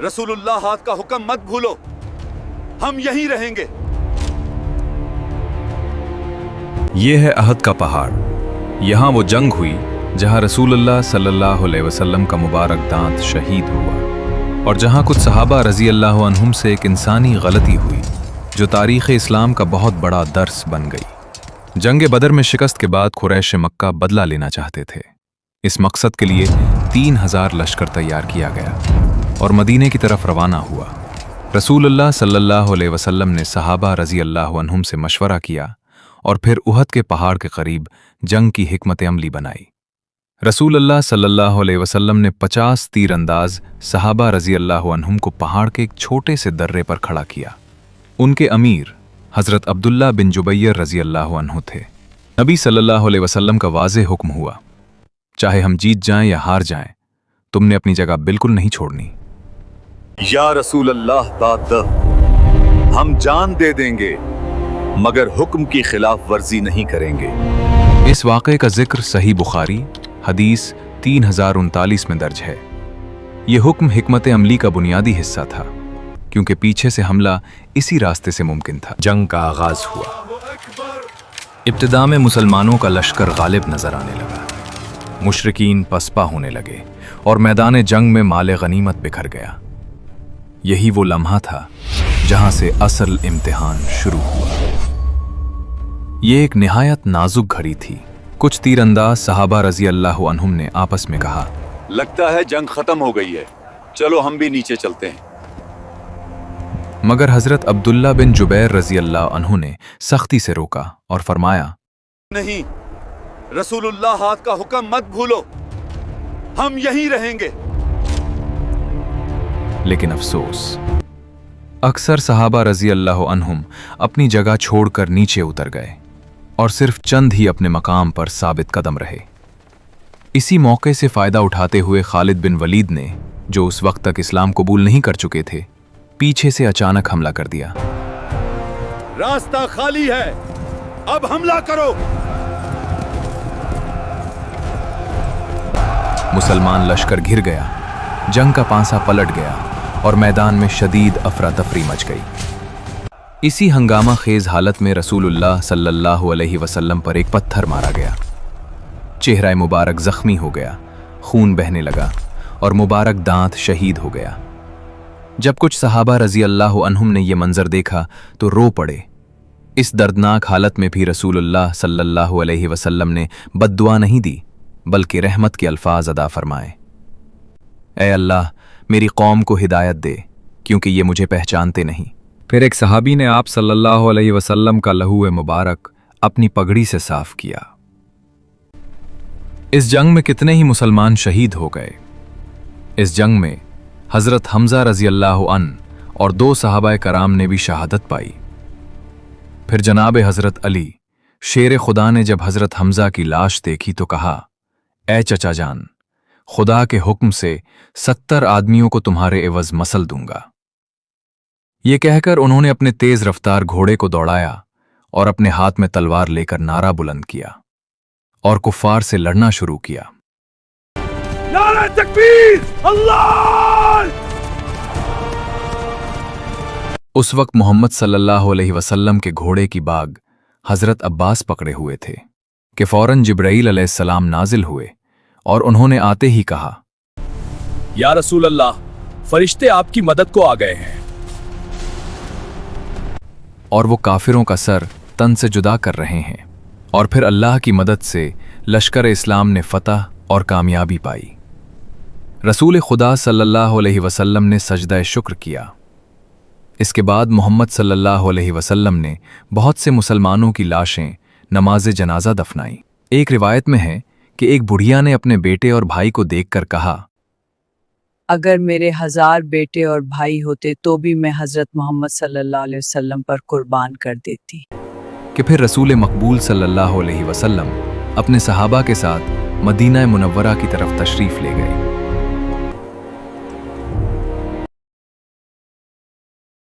रसूलुल्लाह का हुक्म मत भूलो, हम यहीं रहेंगे। ये है अहद का पहाड़। यहाँ वो जंग हुई जहाँ रसूलुल्लाह सल्लल्लाहु अलैहि वसल्लम का मुबारक दांत शहीद हुआ, और जहाँ कुछ सहाबा रजी अल्लाह अन्हुम से एक इंसानी गलती हुई जो तारीख़ इस्लाम का बहुत बड़ा दर्स बन गई। जंग बदर में शिकस्त के बाद कुरैश मक्का बदला लेना चाहते थे। इस मकसद के लिए 3000 लश्कर तैयार किया गया और मदीने की तरफ रवाना हुआ। रसूलुल्लाह सल्लल्लाहु अलैहि वसल्लम ने सहाबा रजी अल्लाह अन्हुम से मशवरा किया और फिर उहद के पहाड़ के करीब जंग की हिकमत अमली बनाई। रसूलुल्लाह सल्लल्लाहु अलैहि वसल्लम ने 50 तीरंदाज सहाबा रजी अल्लाह अन्हुम को पहाड़ के एक छोटे से दर्रे पर खड़ा किया। उनके अमीर हज़रत अब्दुल्ला बिन जुबैर रजी अल्लाह अन्हु थे। नबी सल्लल्लाहु अलैहि वसल्लम का वाज़ेह हुक्म हुआ, चाहे हम जीत जाएं या हार जाएं, तुमने अपनी जगह बिल्कुल नहीं छोड़नी। या रसूल अल्लाह दाद, हम जान दे देंगे मगर हुक्म की खिलाफ वर्जी नहीं करेंगे। इस वाक़े का जिक्र सही बुखारी हदीस 3039 में दर्ज है। ये हुक्म हिकमत अमली का बुनियादी हिस्सा था, क्योंकि पीछे से हमला इसी रास्ते से मुमकिन था। जंग का आगाज हुआ। इब्तिदा में मुसलमानों का लश्कर गालिब नजर आने लगा, मुशरिकीन पसपा होने लगे और मैदान जंग में माले गनीमत बिखर गया। यही वो लम्हा था जहां से असल इम्तिहान शुरू हुआ। ये एक निहायत नाजुक घड़ी थी। कुछ तीरंदाज सहाबा रजी अल्लाह अन्हुम ने आपस में कहा, लगता है जंग खत्म हो गई है, चलो हम भी नीचे चलते हैं। मगर हजरत अब्दुल्ला बिन जुबैर रजी अल्लाह अन्हु ने सख्ती से रोका और फरमाया, नहीं, रसूलुल्लाह का हुक्म मत भूलो, हम यहीं रहेंगे। लेकिन अफसोस, अक्सर सहाबा रजी अल्लाह अन्हुम अपनी जगह छोड़कर नीचे उतर गए और सिर्फ चंद ही अपने मकाम पर साबित कदम रहे। इसी मौके से फायदा उठाते हुए खालिद बिन वलीद ने, जो उस वक्त तक इस्लाम कबूल नहीं कर चुके थे, पीछे से अचानक हमला कर दिया। रास्ता खाली है, अब हमला करो। मुसलमान लश्कर घिर गया, जंग का पांसा पलट गया और मैदान में शदीद अफरा तफरी मच गई। इसी हंगामा खेज हालत में रसूलुल्लाह सल्लल्लाहु अलैहि वसल्लम पर एक पत्थर मारा गया। चेहरा मुबारक जख्मी हो गया, खून बहने लगा और मुबारक दांत शहीद हो गया। जब कुछ सहाबा रजी अल्लाह अन्हुम ने यह मंजर देखा तो रो पड़े। इस दर्दनाक हालत में भी रसूलुल्लाह सल्लल्लाहु अलैहि वसल्लम ने बद्दुआ नहीं दी, बल्कि रहमत के अल्फाज अदा फरमाए, ऐ अल्लाह मेरी कौम को हिदायत दे, क्योंकि ये मुझे पहचानते नहीं। फिर एक सहाबी ने आप सल्लल्लाहु अलैहि वसल्लम का लहू मुबारक अपनी पगड़ी से साफ किया। इस जंग में कितने ही मुसलमान शहीद हो गए। इस जंग में हजरत हमजा रजी अल्लाह अन्हु और 2 सहाबाए कराम ने भी शहादत पाई। फिर जनाब हजरत अली शेर खुदा ने जब हजरत हमजा की लाश देखी तो कहा, ऐ चचा जान, खुदा के हुक्म से 70 आदमियों को तुम्हारे एवज मसल दूंगा। ये कहकर उन्होंने अपने तेज रफ्तार घोड़े को दौड़ाया और अपने हाथ में तलवार लेकर नारा बुलंद किया और कुफ्फार से लड़ना शुरू किया। नारे तकबीर, अल्लाह! उस वक्त मोहम्मद सल्लल्लाहु अलैहि वसल्लम के घोड़े की बाग हजरत अब्बास पकड़े हुए थे कि फौरन जिब्राईल अलैहिस्सलाम नाजिल हुए और उन्होंने आते ही कहा, या रसूल अल्लाह, फरिश्ते आपकी मदद को आ गए हैं। और वो काफिरों का सर तन से जुदा कर रहे हैं। और फिर अल्लाह की मदद से लश्कर इस्लाम ने फतह और कामयाबी पाई। रसूल खुदा सल्लल्लाहु अलैहि वसल्लम ने सजदा शुक्र किया। इसके बाद मोहम्मद सल्लल्लाहु अलैहि वसल्लम ने बहुत से मुसलमानों की लाशें नमाज जनाजा दफनाई। एक रिवायत में है कि एक बुढ़िया ने अपने बेटे और भाई को देखकर कहा, अगर मेरे 1000 बेटे और भाई होते तो भी मैं हजरत मोहम्मद सल्लल्लाहु अलैहि वसल्लम पर कुर्बान कर देती। कि फिर रसूल मकबूल सल्लल्लाहु अलैहि वसल्लम अपने सहाबा के साथ मदीना मुनव्वरा की तरफ तशरीफ ले गए।